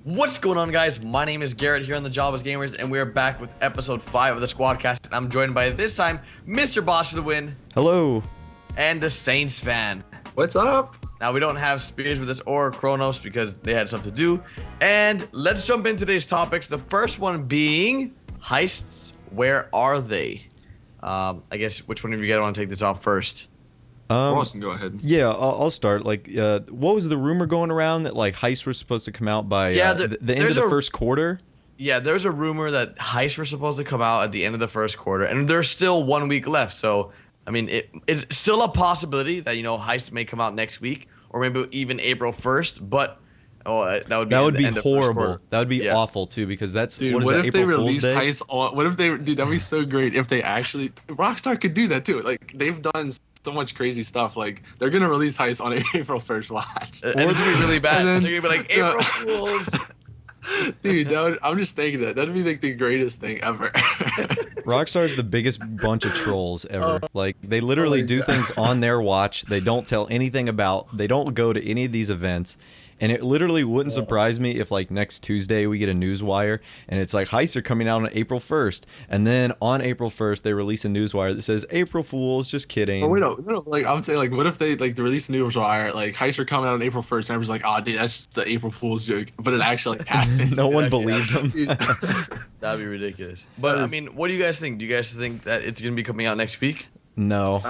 What's going on, guys? My name is Garrett here on the JoblessGamers, and we are back with episode 5 of the Squadcast. And I'm joined by, this time, Mr. Boss for the win. Hello. And DatSaintsFan. What's up? Now, we don't have Spears with us or Kronos because they had stuff to do. And let's jump into today's topics. The first one being heists. Where are they? I guess, which one of you guys want to take this off first? Ross can go ahead. Yeah, I'll start. Like, what was the rumor going around that like heists were supposed to come out by the end of the first quarter? Yeah, there's a rumor that heists were supposed to come out at the end of the first quarter, and there's still 1 week left. So, I mean, it's still a possibility that heists may come out next week, or maybe even April 1st. But that would be horrible. That would be awful too, because that's dude. What if they release heists on? What if they? Dude, that'd be so great if they actually. Rockstar could do that too. Like they've done so much crazy stuff. Like they're gonna release heists on April 1st. Watch. And it's gonna be really bad. Then, they're gonna be like April Fools. Dude, I'm just thinking that'd be like the greatest thing ever. Rockstar is the biggest bunch of trolls ever. Like they literally do things on their watch. They don't tell anything about. They don't go to any of these events. And it literally wouldn't surprise me if, like, next Tuesday we get a newswire and it's like, heists are coming out on April 1st. And then on April 1st, they release a newswire that says, April Fools, just kidding. Oh, wait, no, like, I'm saying, like, what if they, like, release a newswire, like, heists are coming out on April 1st, and everyone's like, oh, dude, that's just the April Fool's joke. But it actually happens. No one believed them. That'd be ridiculous. But, I mean, what do you guys think? Do you guys think that it's going to be coming out next week? No.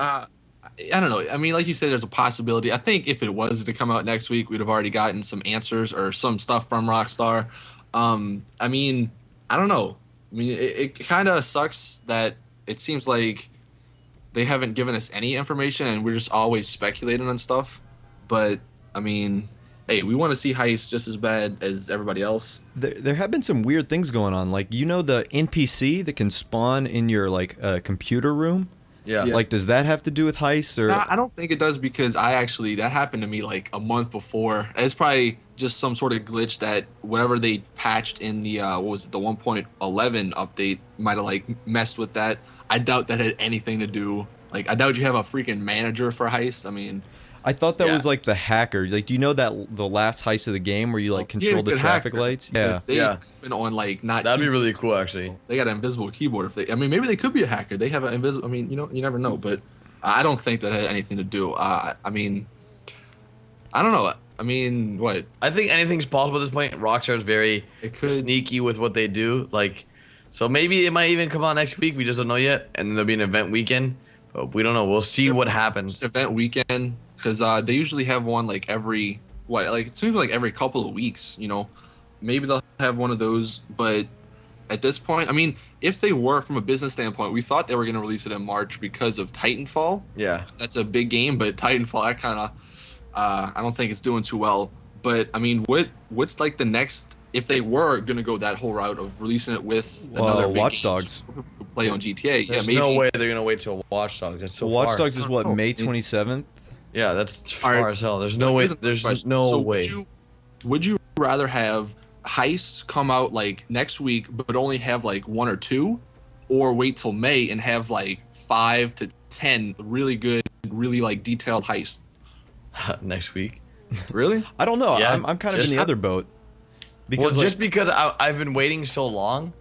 I don't know. I mean, like you said, there's a possibility. I think if it was to come out next week, we'd have already gotten some answers or some stuff from Rockstar. I mean, I don't know. I mean, it kind of sucks that it seems like they haven't given us any information and we're just always speculating on stuff. But, I mean, hey, we want to see heists just as bad as everybody else. There have been some weird things going on. Like, the NPC that can spawn in your, like, computer room? Yeah. Like, does that have to do with heists? Or I don't think it does, because that happened to me like a month before. It's probably just some sort of glitch that whatever they patched in the the 1.11 update might have like messed with that. I doubt that had anything to do. Like, I doubt you have a freaking manager for heists. I mean, I thought that was like the hacker. Like, do you know that the last heist of the game where you like control the traffic lights? Yeah. Been on like not. That'd be really cool, actually. They got an invisible keyboard. If they, I mean, maybe they could be a hacker. They have an invisible. I mean, you never know. But I don't think that had anything to do. I mean, I don't know. I mean, what? I think anything's possible at this point. Rockstar's very sneaky with what they do. Like, so maybe it might even come out next week. We just don't know yet. And then there'll be an event weekend. But we don't know. We'll see what happens. Event weekend. Because they usually have one like every it's maybe like every couple of weeks, maybe they'll have one of those. But at this point, I mean, if they were, from a business standpoint, we thought they were going to release it in March because of Titanfall. Yeah, that's a big game, but Titanfall, I don't think it's doing too well. But I mean, what's like the next, if they were going to go that whole route of releasing it with another big Watch Dogs play on GTA? There's no way they're going to wait till Watch Dogs. That's so far. Watch Dogs is what, May 27th? Yeah, that's far as hell. There's no way. There's no way. Would you rather have heists come out like next week, but only have like 1 or 2, or wait till May and have like 5 to 10 really good, really like detailed heists? Next week? Really? I don't know. Yeah, I'm kind of in the other boat. Because just because I've been waiting so long,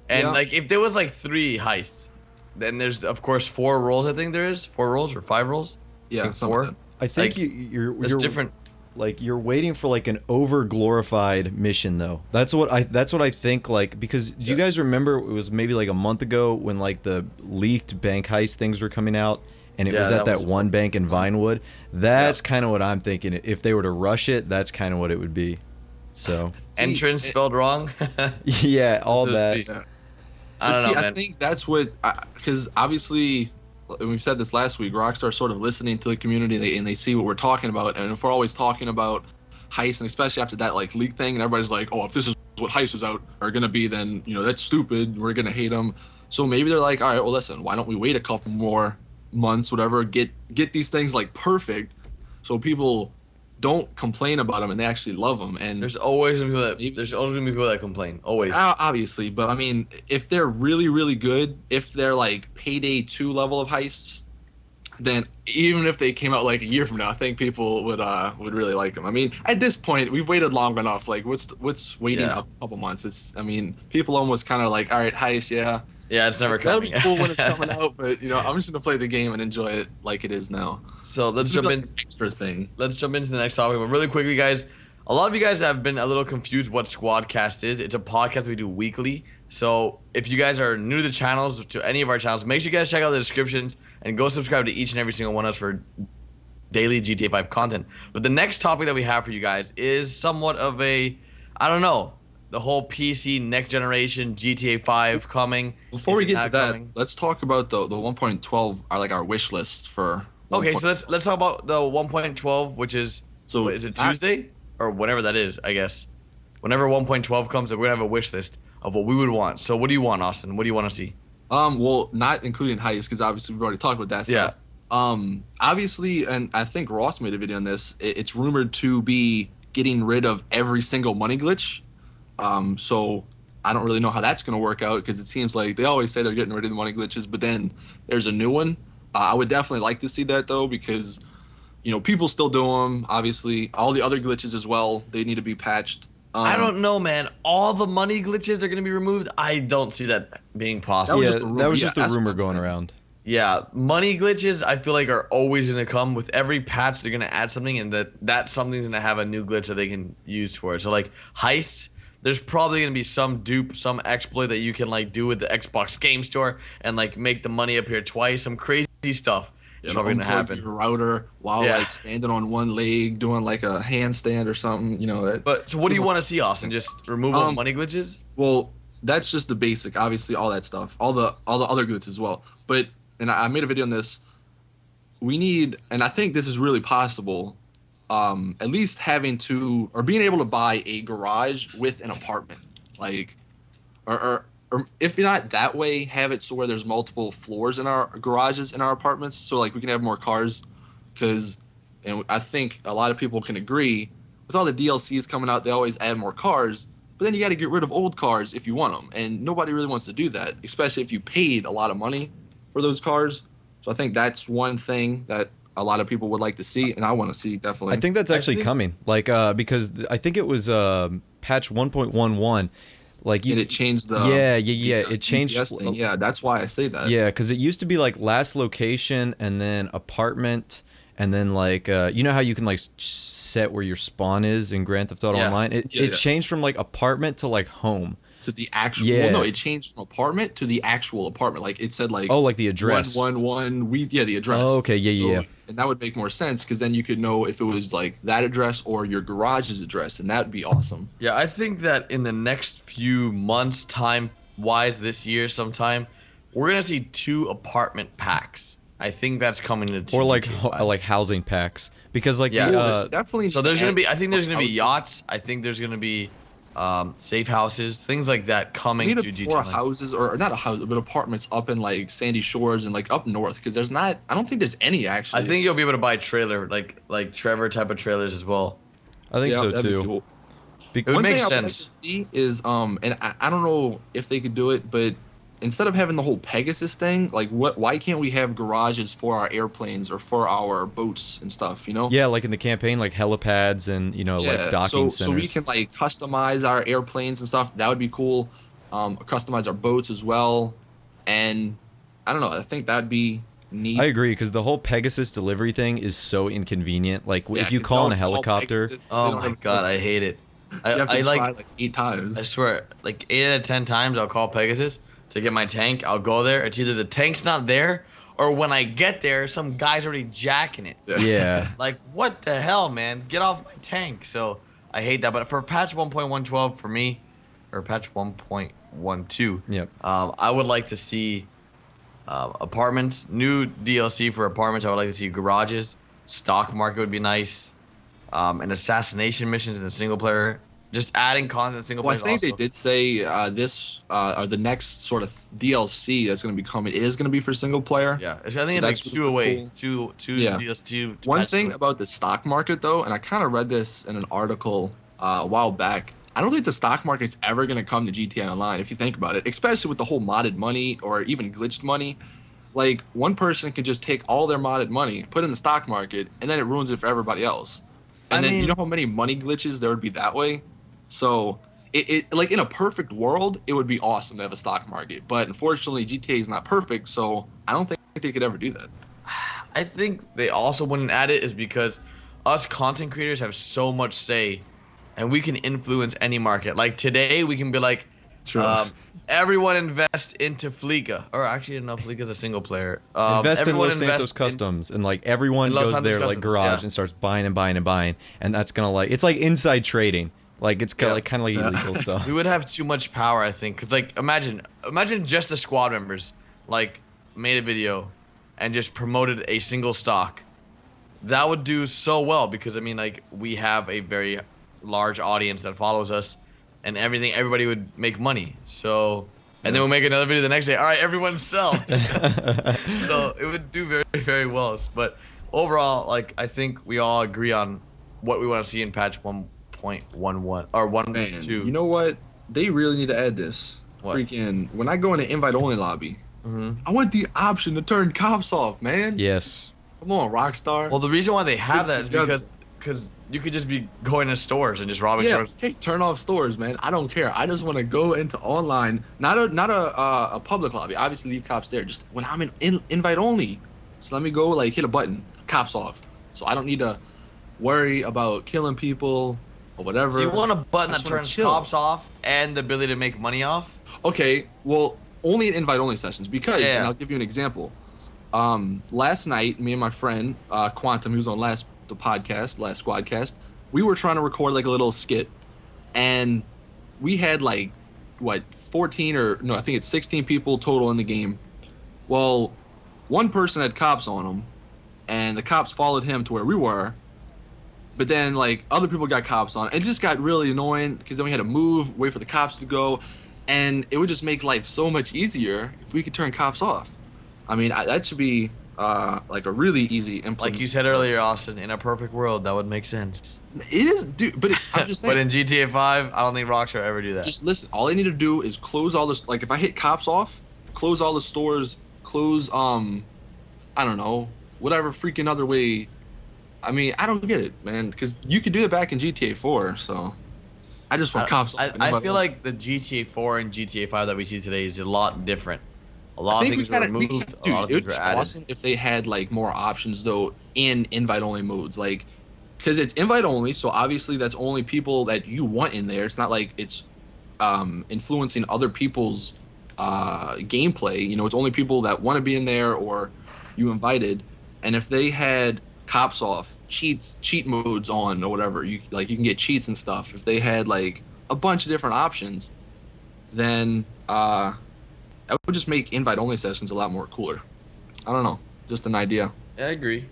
and like if there was like 3 heists, then there's of course 4 roles. I think there is 4 roles or 5 roles. Yeah, 4. I think like, you're different. Like, you're waiting for like an over glorified mission though. That's what I think. Like, because do you guys remember it was maybe like a month ago when like the leaked bank heist things were coming out, and it was at that one bank in Vinewood? That's kind of what I'm thinking. If they were to rush it, that's kind of what it would be. So entrance spelled wrong. Yeah, all that. I don't know, man. I think that's what, because obviously, and we've said this last week, Rockstar sort of listening to the community, and they see what we're talking about. And if we're always talking about heists, and especially after that like leak thing, and everybody's like, oh, if this is what heists are gonna be, then that's stupid. We're gonna hate them. So maybe they're like, all right, well, listen, why don't we wait a couple more months, whatever, get these things like perfect, so people don't complain about them and they actually love them. And there's always gonna be people that complain. Always. Obviously, but I mean, if they're really, really good, if they're like Payday 2 level of heists, then even if they came out like a year from now, I think people would really like them. I mean, at this point, we've waited long enough. Like, what's waiting a couple months? I mean, people almost kind of like, all right, heist, yeah. Yeah, it's never That'll coming. be cool when it's coming out, but I'm just gonna play the game and enjoy it like it is now. So let's jump in. Extra thing. Let's jump into the next topic. But really quickly, guys, a lot of you guys have been a little confused what Squadcast is. It's a podcast we do weekly. So if you guys are new to the channels, to any of our channels, make sure you guys check out the descriptions and go subscribe to each and every single one of us for daily GTA 5 content. But the next topic that we have for you guys is somewhat of a, I don't know, the whole PC next generation GTA 5 coming. Before we get to that, let's talk about the 1.12, our wish list for. Okay, so let's talk about the 1.12, which is is it Tuesday or whenever that is? I guess whenever 1.12 comes, we're gonna have a wish list of what we would want. So what do you want, Austin? What do you want to see? Well, not including heist, because obviously we've already talked about that stuff. Yeah. Obviously, and I think Ross made a video on this. It's rumored to be getting rid of every single money glitch. So I don't really know how that's going to work out, because it seems like they always say they're getting rid of the money glitches, but then there's a new one. I would definitely like to see that, though, because, people still do them. Obviously, all the other glitches as well, they need to be patched. I don't know, man. All the money glitches are going to be removed. I don't see that being possible. That was just a rumor going around. Yeah, money glitches I feel like are always going to come. With every patch, they're going to add something, and that something's going to have a new glitch that they can use for it. So, like, heists, there's probably going to be some dupe, some exploit that you can, like, do with the Xbox Game Store and, like, make the money appear twice. Some crazy stuff. It's probably gonna happen. Your router while like standing on one leg, doing like a handstand or something. But so, what do you want to see, Austin? Just removal of money glitches? Well, that's just the basic. Obviously, all that stuff, all the other glitches as well. But I made a video on this. We need, and I think this is really possible. At least having to or being able to buy a garage with an apartment, like, or if not that way, have it so where there's multiple floors in our garages in our apartments, so like we can have more cars, and I think a lot of people can agree with all the DLCs coming out, they always add more cars, but then you got to get rid of old cars if you want them, and nobody really wants to do that, especially if you paid a lot of money for those cars. So I think that's one thing that a lot of people would like to see, and I want to see definitely. I think that's actually coming, like because I think it was patch 1.11. Like and it changed the it changed thing. Yeah, that's why I say that. Yeah, because it used to be like last location and then apartment, and then like you know how you can like set where your spawn is in Grand Theft Auto Online. It changed from like apartment to like home. To the actual. Yeah. Well, no, it changed from apartment to the actual apartment. Like it said like. Oh, like the address. 111. The address. Oh, okay. Yeah. And that would make more sense, because then you could know if it was like that address or your garage's address, and that would be awesome. Yeah, I think that in the next few months, time-wise, this year sometime, we're gonna see 2 apartment packs. I think that's coming to. Or like housing packs, because like definitely. So there's gonna be. I think there's gonna be yachts. I think there's gonna be. Safe houses, things like that coming to GTA. More houses, or not a house, but apartments up in like Sandy Shores and like up north, because there's not. I don't think there's any actually. I think you'll be able to buy trailer, like Trevor type of trailers as well. I think so too. Cool. It would make sense. Like to see is and I don't know if they could do it, but instead of having the whole Pegasus thing, like why can't we have garages for our airplanes or for our boats and stuff, Yeah, like in the campaign, like helipads and, like docking centers. So we can like customize our airplanes and stuff. That would be cool. Customize our boats as well. And I don't know, I think that'd be neat. I agree, because the whole Pegasus delivery thing is so inconvenient. Like if you call in a helicopter. Oh my God, I hate it. I like 8 times. I swear, like 8 out of 10 times I'll call Pegasus to get my tank. I'll go there. It's either the tank's not there, or when I get there, some guy's already jacking it. Yeah. Like, what the hell, man? Get off my tank. So I hate that. But for patch 1.112 for me, or patch 1.12, yep. I would like to see apartments, new DLC for apartments. I would like to see garages. Stock market would be nice. And assassination missions in the single player. Just adding constant single player. Well, I think they did say this or the next sort of DLC that's going to be coming is going to be for single player. Yeah, I think it's like 2 away. Cool. Two DLC. One thing about the stock market though, and I kind of read this in an article a while back. I don't think the stock market's ever going to come to GTA Online if you think about it, especially with the whole modded money or even glitched money. like one person can just take all their modded money, put it in the stock market, and then it ruins it for everybody else. And then you know how many money glitches there would be that way? So it like in a perfect world, it would be awesome to have a stock market. But unfortunately, GTA is not perfect, so I don't think they could ever do that. I think they also wouldn't add it is because us content creators have so much say, and we can influence any market. Like today, we can be like, everyone invest into Fleeka, or actually, no, Fleeka's a single player. Invest in everyone Los Santos Customs, and like everyone Los goes Santos there like Customs, garage yeah. and starts buying and buying and buying, and that's gonna like it's like inside trading. Like it's kind of like illegal stuff. We would have too much power, I think, because like imagine just the squad members like made a video and just promoted a single stock. That would do so well because I mean like we have a very large audience that follows us, and everybody would make money. So and then we'll make another video the next day. All right, everyone sell. So it would do very very well. But overall, like I think we all agree on what we want to see in patch 1.11 or 1.2. You know what? They really need to add this. What? Freaking when I go in an invite only lobby, I want the option to turn cops off, man. Yes. Come on, Rockstar. Well, the reason why they have that is because you could just be going to stores and just robbing stores. Turn off stores, man. I don't care. I just want to go into online, not a public lobby. Obviously, leave cops there. Just when I'm in invite only, just let me go like hit a button, cops off. So I don't need to worry about killing people or whatever. So you want a button that turns cops off and the ability to make money off? Okay, well, only in invite only sessions because, and I'll give you an example. Last night, me and my friend Quantum, who's on the podcast, last Squadcast, we were trying to record like a little skit, and we had like what 14 or no, I think it's 16 people total in the game. Well, one person had cops on him, and the cops followed him to where we were. But then like other people got cops on. It just got really annoying because then we had to move, wait for the cops to go, and it would just make life so much easier if we could turn cops off. I mean, that should be like a really easy implement. Like you said earlier, Austin, in a perfect world, that would make sense. It is, dude. But I'm just saying. But in GTA 5, I don't think Rockstar ever do that. Just listen. All I need to do is close all this. Like if I hit cops off, close all the stores, close I don't know, whatever freaking other way. I mean, I don't get it, man. Because you could do it back in GTA 4. So I just want cops off. I feel like the GTA 4 and GTA 5 that we see today is a lot different. A lot of things were removed. A lot of things were added. Awesome if they had like more options though in invite only modes, like because it's invite only, so obviously that's only people that you want in there. It's not like it's influencing other people's gameplay. You know, it's only people that want to be in there or you invited. And if they had cops off, cheat modes on or whatever, you can get cheats and stuff. If they had like a bunch of different options, then that would just make invite only sessions a lot more cooler. I don't know, just an idea. Yeah, I agree.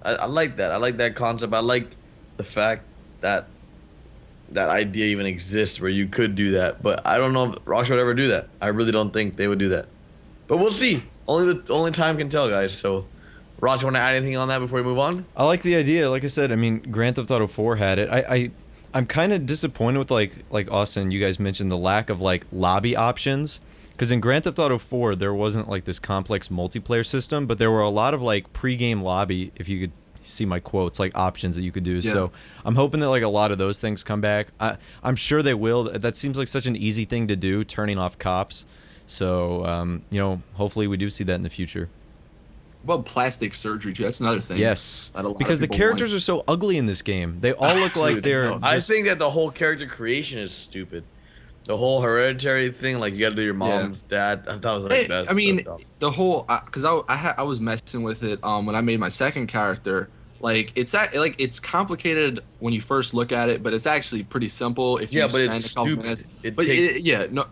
I like that. I like that concept. I like the fact that that idea even exists where you could do that. But I don't know if Rockstar would ever do that. I really don't think they would do that. But we'll see. Only time can tell, guys. So, Ross, you want to add anything on that before we move on? I like the idea. Like I said, I mean, Grand Theft Auto 4 had it. I'm kind of disappointed with like Austin, you guys mentioned the lack of like lobby options. Because in Grand Theft Auto 4, there wasn't like this complex multiplayer system, but there were a lot of like pre-game lobby, if you could see my quotes, like options that you could do. Yeah. So I'm hoping that like a lot of those things come back. I'm sure they will. That seems like such an easy thing to do, turning off cops. So, you know, hopefully we do see that in the future. What about plastic surgery too? That's another thing. Yes, because the characters are so ugly in this game. They all look like they're. No. I think that the whole character creation is stupid. The whole hereditary thing, like you got to do your mom's dad. I thought it was like that's I mean, so the whole because I was messing with it when I made my second character. Like it's complicated when you first look at it, but it's actually pretty simple if you but it's stupid.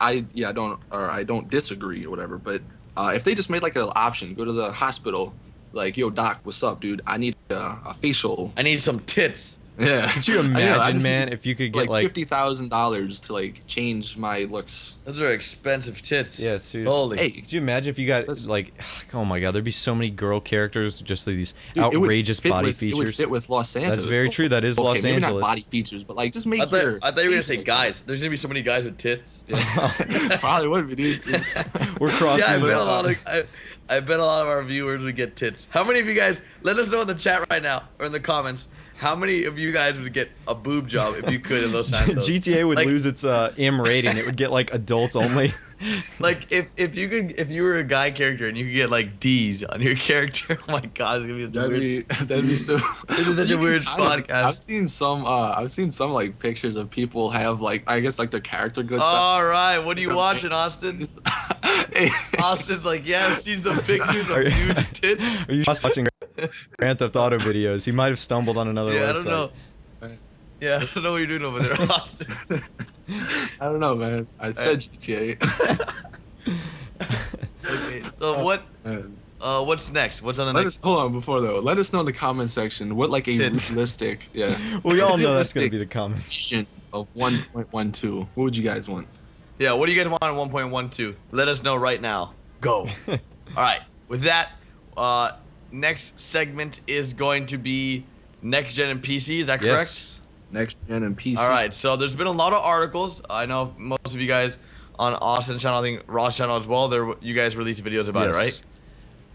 I don't disagree or whatever. But if they just made like an option, go to the hospital, like yo doc, what's up, dude? I need a facial. I need some tits. Yeah. Could you I know, I imagine, just man, need, if you could get like $50,000 to like change my looks. Those are expensive tits. yeah, seriously. Holy. Hey, Could you imagine if you got listen. like, oh my god, there'd be so many girl characters, just like these Dude, it would outrageous fit body with, It would features. fit with Los Angeles. That's very true. That is Okay, Los maybe Angeles. not body features, but like just make I thought your. you were gonna face say look guys. There's gonna be so many guys with tits. Yeah. Probably would be, dude. We're crossing. Yeah, I the- bet a lot of I bet a lot of our viewers would get tits. How many of you guys? Let us know in the chat right now or in the comments. How many of you guys would get a boob job if you could in Los Santos? GTA would Like- lose its M rating. It would get like adults only. Like if you were a guy character and you could get like D's on your character, oh my god, it's gonna be such a weird. That'd be so. This is such a weird podcast. I've seen some like pictures of people have like I guess like their character glitched out. All right, what are you watching, Austin? Hey. Austin's like, yeah, I've seen some pictures of dudes with tits. Are you just watching Grand Theft Auto videos? He might have stumbled on another Yeah, website. I don't know. Yeah, I don't know what you're doing over there, Austin. I don't know, man. I said GTA. Okay, so what's next? What's on the Let next? us hold on before though. Let us know in the comment section what like a Tits. realistic, yeah, We all know that's gonna be the comments. version of 1.12. What would you guys want? Yeah, what do you guys want on 1.12? Let us know right now. Go. All right. With that, next segment is going to be next gen and PC. Is that correct? Yes. Next gen and PC. All right. So there's been a lot of articles. I know most of you guys on Austin's channel, I think Ross' channel as well. You guys release videos about it, Yes. right?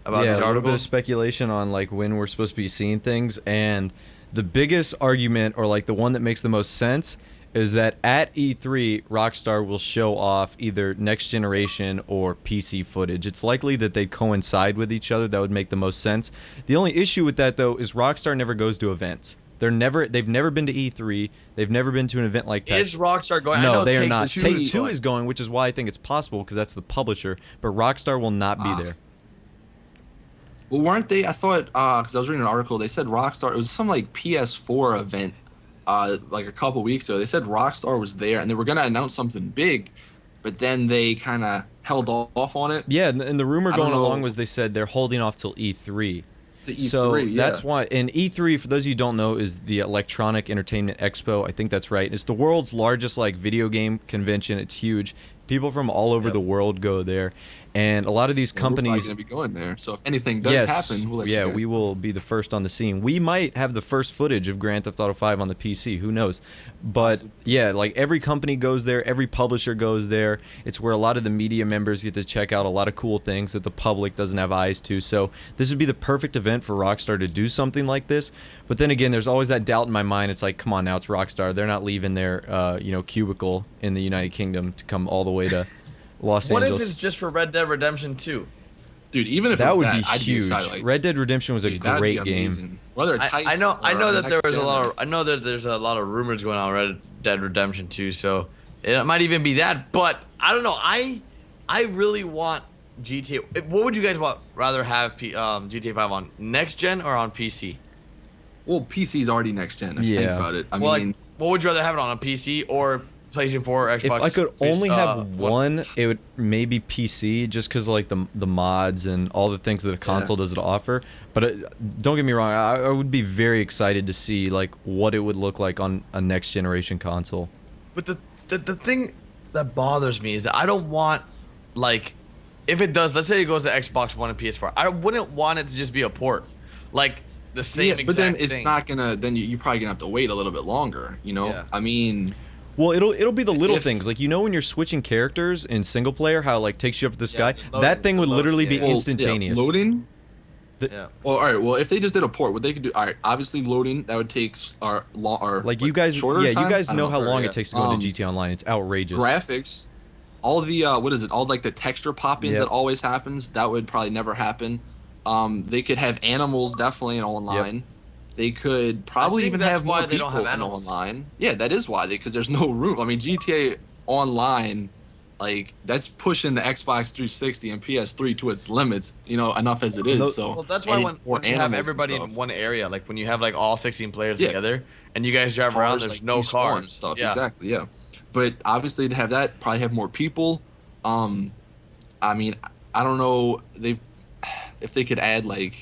About yeah, these a little bit of articles. speculation on like when we're supposed to be seeing things, and the biggest argument, or like the one that makes the most sense, is that at E3, Rockstar will show off either next generation or PC footage. It's likely that they coincide with each other. That would make the most sense. The only issue with that though is Rockstar never goes to events. They've never been to E3. They've never been to an event like that. Is Rockstar going? I No, know they are Take not. Two Take-Two going. is going, which is why I think it's possible, because that's the publisher. But Rockstar will not be there. Well, weren't they? I thought because I was reading an article. They said Rockstar. It was some like PS4 event, like a couple weeks ago. They said Rockstar was there and they were gonna announce something big, but then they kind of held off on it. Yeah, and the rumor I don't going along know. was they said they're holding off till E3. To E3, So yeah. that's why, and E3, for those of you who don't know, is the Electronic Entertainment Expo. I think that's right. It's the world's largest like video game convention. It's huge. People from all over Yep. the world go there, and a lot of these We're probably companies. gonna be going there. So if anything does Yes, happen, we'll let yeah, you guys we will be the first on the scene. We might have the first footage of Grand Theft Auto 5 on the PC. Who knows? But yeah, like every company goes there, every publisher goes there. It's where a lot of the media members get to check out a lot of cool things that the public doesn't have eyes to. So this would be the perfect event for Rockstar to do something like this. But then again, there's always that doubt in my mind. It's like, come on now, it's Rockstar. They're not leaving their cubicle in the United Kingdom to come all the way to Los What if Angeles. it's just for Red Dead Redemption 2? Dude, even if That it was would that, be I'd huge. Be excited, like, Red Dead Redemption was a dude, that'd be great game. amazing. Whether it's I heists know or that there was a next lot gen. of I know that there's a lot of rumors going on Red Dead Redemption 2, so it might even be that. But I don't know. I really want GTA. What would you guys rather have GTA 5 on next gen or on PC? Well, PC's already next gen. If you think Yeah. about it. I Well, mean, like, what would you rather have it on a PC or PlayStation 4 or Xbox? If I could only have what- one, it would maybe PC, just because like the mods and all the things that a console does to offer. But don't get me wrong, I would be very excited to see like what it would look like on a next generation console. But the thing that bothers me is that I don't want, like, if it does, let's say it goes to Xbox One and PS4, I wouldn't want it to just be a port, like the same yeah, exact but then it's thing. not gonna. Then you're probably gonna have to wait a little bit longer. You know, Yeah. I mean, Well, it'll be the little If- things, like when you're switching characters in single player, how it, like takes you up to the sky. the loading- That thing would the literally loading, be yeah. well, instantaneous. Yeah, loading. Yeah. Well, all right. Well, if they just did a port, what they could do? All right, obviously loading that would take Like you guys, shorter yeah, time? you guys I don't know how or, long yeah. it takes to go into GTA Online. It's outrageous. Graphics, all the what is it? All like the texture pop-ins Yep. that always happens. That would probably never happen. They could have animals definitely in online. They could probably think even that's have why more they don't people have in animals. online. Yeah, that is why because there's no room. I mean, GTA Online, like that's pushing the Xbox 360 and PS3 to its limits. You know, enough as it is. No- So Well, that's why adding when more you have animals and everybody in stuff. one area, like when you have like all 16 players Yeah. together and you guys drive around, Cars, there's like, no respawn cars. and stuff. Yeah. Exactly, yeah. But obviously to have that, probably have more people. I mean, I don't know if they could add like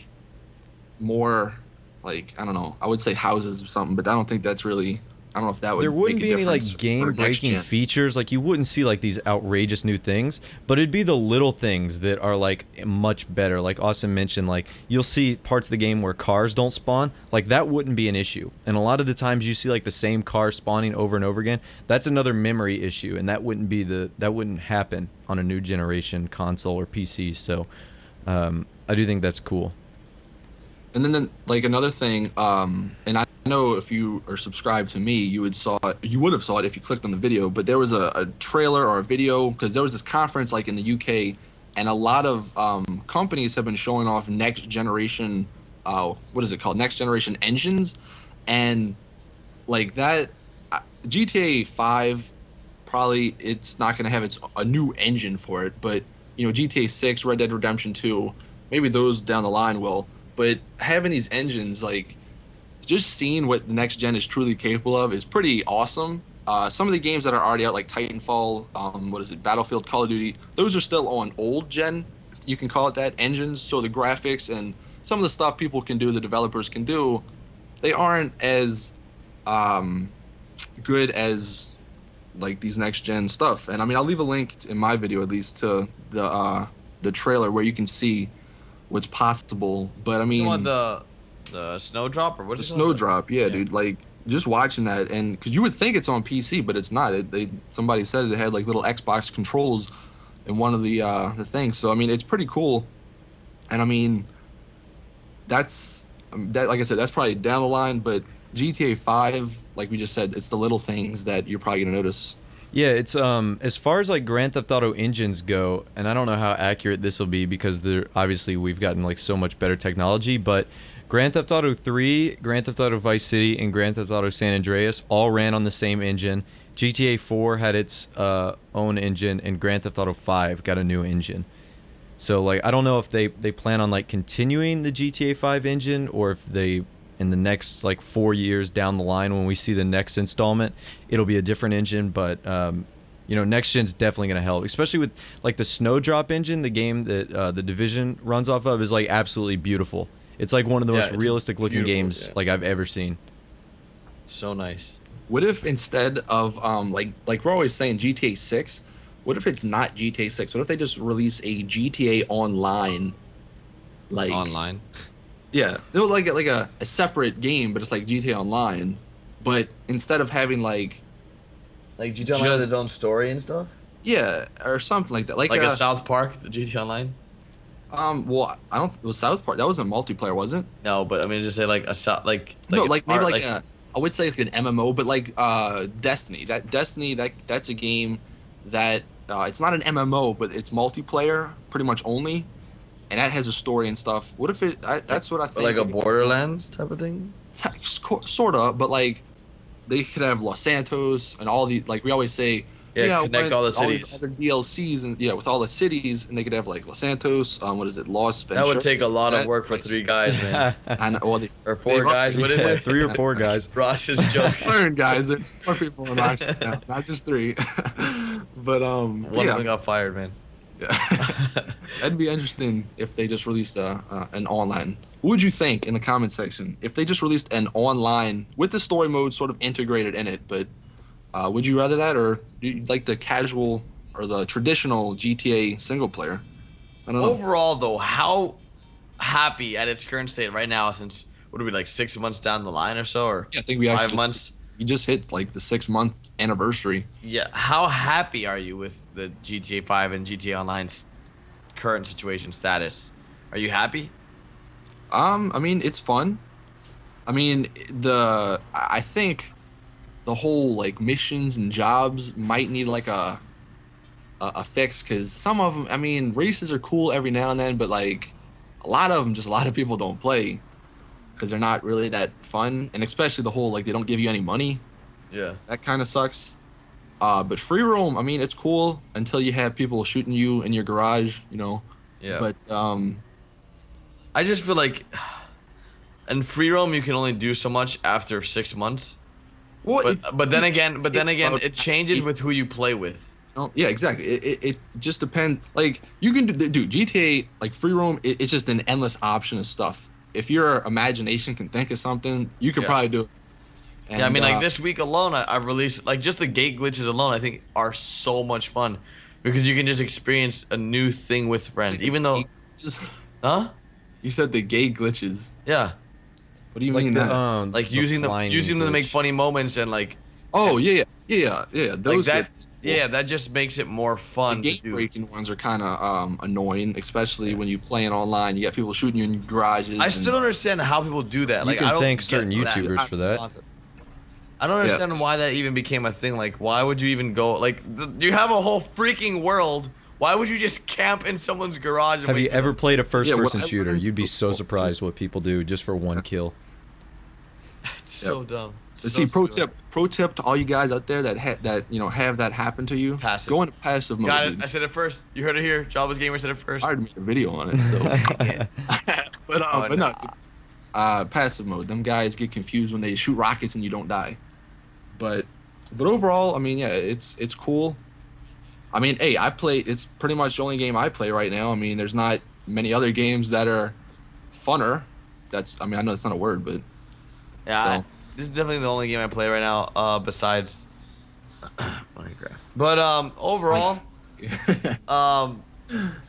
more like I don't know. I would say houses or something, but I don't think that's really. I don't know if that would. There wouldn't make a be any like difference for game-breaking next gen. features. Like you wouldn't see like these outrageous new things, but it'd be the little things that are like much better. Like Austin mentioned, like you'll see parts of the game where cars don't spawn. Like that wouldn't be an issue. And a lot of the times you see like the same car spawning over and over again. That's another memory issue, and that wouldn't happen on a new generation console or PC. So I do think that's cool. And then like another thing, and I know if you are subscribed to me, you would have saw it if you clicked on the video. But there was a trailer or a video because there was this conference like in the UK, and a lot of companies have been showing off next generation, what is it called? Next generation engines, and like that, GTA 5 probably it's not gonna have a new engine for it, but you know GTA 6, Red Dead Redemption 2, maybe those down the line will. But having these engines, like, just seeing what the next gen is truly capable of is pretty awesome. Some of the games that are already out, like Titanfall, Battlefield, Call of Duty, those are still on old gen, you can call it that, engines. So the graphics and some of the stuff people can do, the developers can do, they aren't as good as like these next gen stuff. And I mean, I'll leave a link in my video at least to the trailer where you can see what's possible. But I mean, You want the snowdrop or what the is it? snowdrop, yeah, dude. Like just watching that, and because you would think it's on PC, but it's not. Somebody said it had like little Xbox controls in one of the things. So I mean, it's pretty cool. And I mean, that like I said, that's probably down the line. But GTA 5, like we just said, it's the little things that you're probably gonna notice. Yeah, it's as far as like Grand Theft Auto engines go, and I don't know how accurate this will be because obviously we've gotten like so much better technology, but Grand Theft Auto 3, Grand Theft Auto Vice City, and Grand Theft Auto San Andreas all ran on the same engine. GTA 4 had its own engine, and Grand Theft Auto 5 got a new engine. So like I don't know if they plan on like continuing the GTA 5 engine, or if they in the next like 4 years down the line when we see the next installment, it'll be a different engine. But you know, next gen's definitely gonna help, especially with like the Snowdrop engine. The game that the Division runs off of is like absolutely beautiful. It's like one of the most it's realistic looking beautiful, games yeah. like I've ever seen. So nice. What if instead of like we're always saying GTA 6, what if it's not GTA 6? What if they just release a GTA Online, like Online. Yeah, they'll like a separate game, but it's like GTA Online. But instead of having like GTA Online has Just- its own story and stuff. yeah, or something like that, like Like a South Park, the GTA Online. well, I don't. It was South Park. That wasn't multiplayer, was it? No, but I mean, just say like a No, like maybe part- like a. I would say like an MMO, but like Destiny. That's a game that it's not an MMO, but it's multiplayer pretty much only, and that has a story and stuff. What if it? That's what I think. like a Borderlands type of thing. Sort of, but like they could have Los Santos and all the like we always say. Yeah, connect with all the these cities. other DLCs and with all the cities, and they could have like Los Santos. What is it? Los. That would take a Venturas? lot Is of that, work for like, 3 guys, man. I know, well, Or 4 guys. What is Yeah, it? 3 or 4 guys. Ross is joking. Learn, guys. There's 4 people in Rochester now, not just 3. But One of them got fired, man. that'd be interesting if they just released an online. What would you think in the comment section if they just released an online with the story mode sort of integrated in it? But would you rather that, or do you like the casual or the traditional GTA single player? I don't know. Overall, though, how happy at its current state right now, since what are we like 6 months down the line or so, or Yeah, I think we 5 actually months? You just hit like the 6-month anniversary. Yeah, how happy are you with the GTA 5 and GTA Online's current situation status? Are you happy? I mean, it's fun. I mean, I think the whole like missions and jobs might need like a fix, because some of them, I mean, races are cool every now and then, but like a lot of them, just a lot of people don't play because they're not really that fun, and especially the whole like they don't give you any money. Yeah. That kind of sucks. But free roam, I mean, it's cool until you have people shooting you in your garage, you know. Yeah. But I just feel like in free roam you can only do so much after 6 months. well, But then again, it changes with who you play with. yeah, exactly. It just depends. Like you can do GTA like free roam. It's just an endless option of stuff. if your imagination can think of something, you could probably do it. And, yeah, I mean, like this week alone, I've released like just the gate glitches alone. I think are so much fun because you can just experience a new thing with friends, even though, huh? You said the gate glitches. Yeah. What do you mean that? Like using them to make funny moments and like. Oh yeah. Those like that. Yeah, that just makes it more fun. The gate-breaking ones are kind of annoying, especially when you playing online. You got people shooting you in garages. I still don't understand how people do that. Like, you I can don't thank certain YouTubers for that. I don't understand why that even became a thing. Like, why would you even go? Like, you have a whole freaking world. Why would you just camp in someone's garage? And have you ever played a first-person shooter? learned, You'd be so surprised what people do just for one kill. It's so dumb. So see, pro tip to all you guys out there that have that happen to you. Passive. Go into passive mode. Got it. Dude. I said it first. You heard it here. JoblessGamers said it first. I already made a video on it. So. but no. Passive mode. Them guys get confused when they shoot rockets and you don't die. But overall, I mean, yeah, it's cool. I mean, hey, it's pretty much the only game I play right now. I mean, there's not many other games that are funner. I mean, I know it's not a word, but yeah, this is definitely the only game I play right now, besides Minecraft. But overall,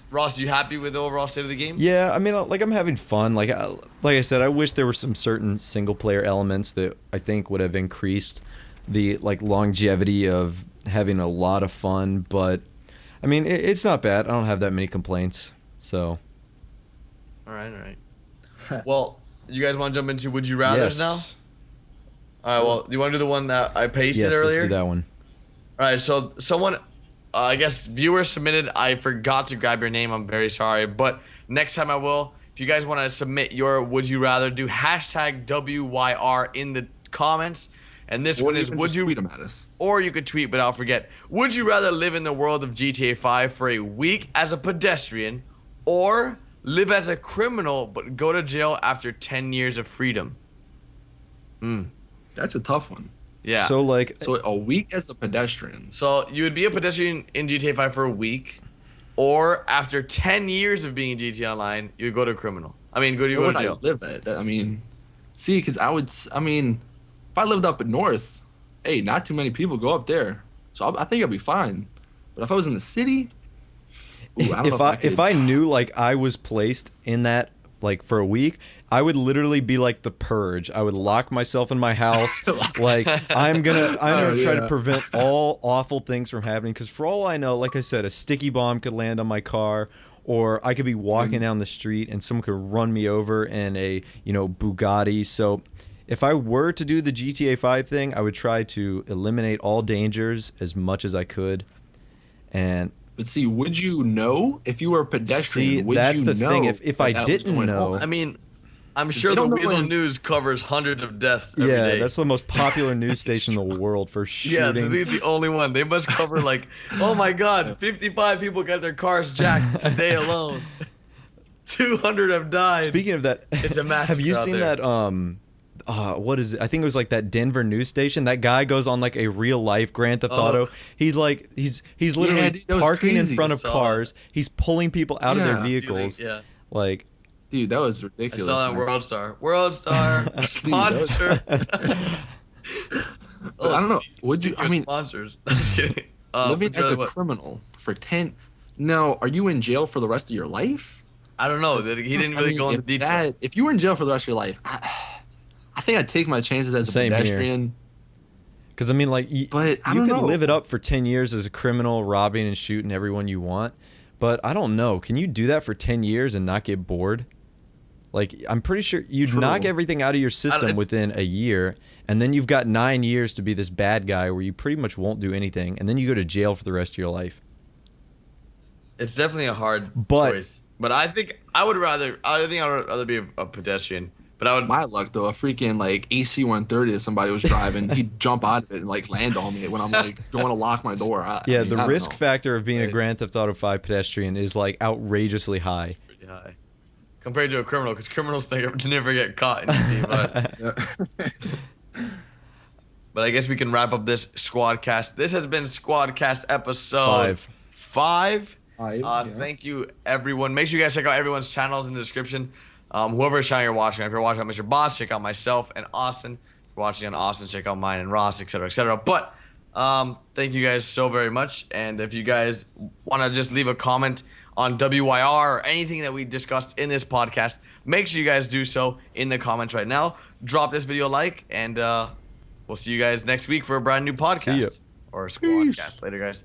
Ross, you happy with the overall state of the game? Yeah, I mean, like I'm having fun. Like I said, I wish there were some certain single player elements that I think would have increased the like longevity of having a lot of fun. But I mean, it's not bad. I don't have that many complaints. So. All right. Well, you guys want to jump into Would You Rathers now? All right. Well, do you want to do the one that I pasted earlier? Yes, let's do that one. All right. So someone, I guess viewer submitted. I forgot to grab your name. I'm very sorry, but next time I will. If you guys want to submit your Would You Rather, do hashtag WYR in the comments. And this one is Would You tweet them at us. Or you could tweet, but I'll forget. Would you rather live in the world of GTA 5 for a week as a pedestrian, or live as a criminal but go to jail after 10 years of freedom? That's a tough one. Yeah. So a week as a pedestrian. So you would be a pedestrian in GTA 5 for a week, or after 10 years of being in GTA Online, you would go to criminal. I mean, you go to jail. I live at? I mean, see, because if I lived up north, hey, not too many people go up there, so I think I'd be fine. But if I was in the city, I don't know if I knew like I was placed in that like for a week, I would literally be like the Purge. I would lock myself in my house. Like I'm gonna try to prevent all awful things from happening. Because for all I know, like I said, a sticky bomb could land on my car, or I could be walking down the street and someone could run me over in a Bugatti. So if I were to do the GTA 5 thing, I would try to eliminate all dangers as much as I could. But see, would you know if you were a pedestrian? See, that's the thing. If I didn't know, I mean, I'm sure the Weasel News covers hundreds of deaths every day. That's the most popular news station in the world for shooting. Yeah, they're the only one. They must cover like, oh my God, 55 people got their cars jacked today alone. 200 have died. Speaking of that, it's a massacre. Have you seen that? What is it? I think it was like that Denver news station. That guy goes on like a real life Grand Theft Auto. He's literally parking in front of cars. He's pulling people out of their vehicles. Like, dude, that was ridiculous. I saw that WorldStar sponsor. I don't know. Would you? I mean, sponsors. I'm just kidding. Living as a criminal for 10. Now, are you in jail for the rest of your life? I don't know. He didn't really go into detail. If you were in jail for the rest of your life, I think I'd take my chances as a pedestrian. Because I mean, like, you could live it up for 10 years as a criminal, robbing and shooting everyone you want. But I don't know. Can you do that for 10 years and not get bored? Like, I'm pretty sure you'd knock everything out of your system within a year, and then you've got 9 years to be this bad guy where you pretty much won't do anything, and then you go to jail for the rest of your life. It's definitely a hard choice. But I think I would rather be a pedestrian. But I would. My luck though, a freaking like AC-130 that somebody was driving, he'd jump out of it and like land on me when I'm like going to lock my door. The risk factor of being a Grand Theft Auto 5 pedestrian is like outrageously high. It's pretty high compared to a criminal, because criminals never get caught in the But I guess we can wrap up this Squadcast. This has been Squadcast episode 5. Thank you, everyone. Make sure you guys check out everyone's channels in the description. Whoever channel you're watching, if you're watching on Mr. Boss, check out myself and Austin. If you're watching on Austin, check out mine and Ross, etc., etc. But thank you guys so very much. And if you guys want to just leave a comment on WYR or anything that we discussed in this podcast, make sure you guys do so in the comments right now. Drop this video a like, and we'll see you guys next week for a brand new podcast or Squadcast. Later, guys.